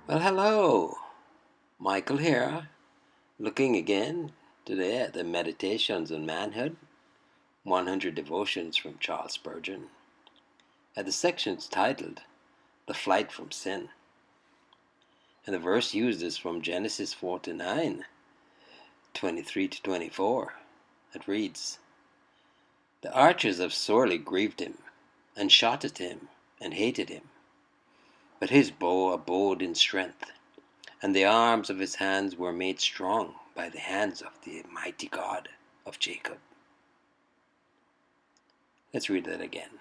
Well, hello, Michael here, looking again today at the Meditations on Manhood, 100 Devotions from Charles Spurgeon, at the sections titled The Flight from Sin. And the verse used is from Genesis 49, 23 to 24. It reads, "The archers have sorely grieved him, and shot at him, and hated him. But his bow abode in strength, and the arms of his hands were made strong by the hands of the mighty God of Jacob." Let's read that again.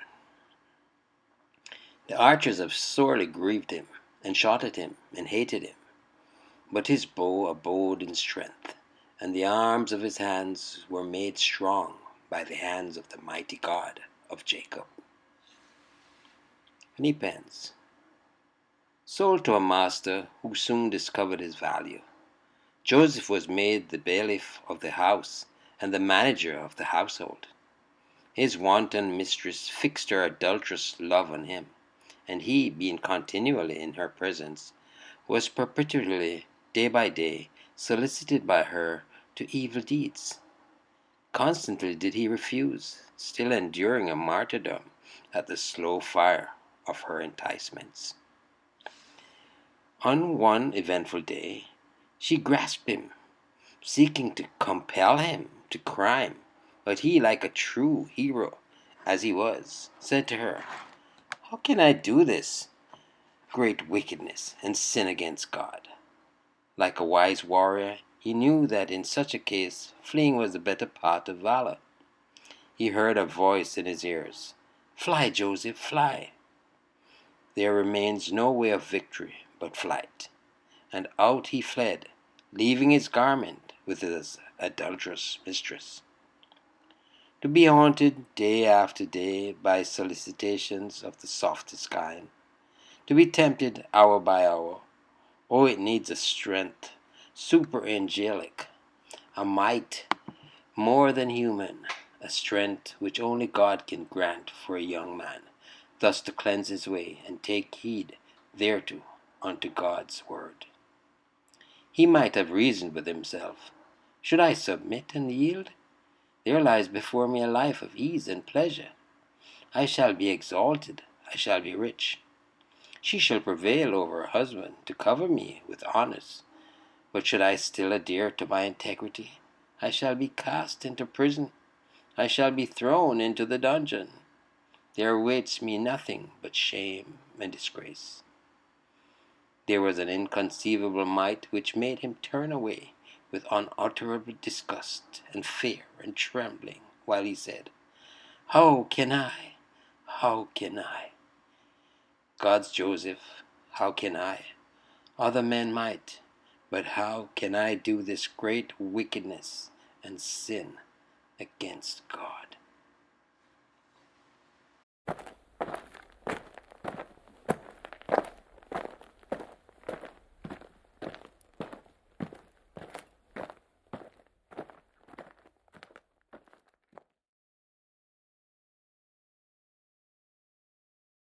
"The archers have sorely grieved him, and shot at him, and hated him. But his bow abode in strength, and the arms of his hands were made strong by the hands of the mighty God of Jacob." And he pens, "Sold to a master who soon discovered his value, Joseph was made the bailiff of the house and the manager of the household. His wanton mistress fixed her adulterous love on him, and he, being continually in her presence, was perpetually, day by day, solicited by her to evil deeds. Constantly did he refuse, still enduring a martyrdom at the slow fire of her enticements. On one eventful day, she grasped him, seeking to compel him to crime, but he, like a true hero as he was, said to her, 'How can I do this great wickedness and sin against God?' Like a wise warrior, he knew that in such a case fleeing was the better part of valor. He heard a voice in his ears, 'Fly, Joseph, fly.' There remains no way of victory but flight, and out he fled, leaving his garment with his adulterous mistress, to be haunted day after day by solicitations of the softest kind, to be tempted hour by hour. Oh, it needs a strength superangelic, a might more than human, a strength which only God can grant for a young man, thus to cleanse his way and take heed thereto unto God's word. He might have reasoned with himself, 'Should I submit and yield? There lies before me a life of ease and pleasure. I shall be exalted, I shall be rich. She shall prevail over her husband to cover me with honors. But should I still adhere to my integrity, I shall be cast into prison, I shall be thrown into the dungeon. There awaits me nothing but shame and disgrace.' There was an inconceivable might which made him turn away with unutterable disgust and fear and trembling, while he said, 'How can I? How can I? God's Joseph, how can I? Other men might, but how can I do this great wickedness and sin against God?'"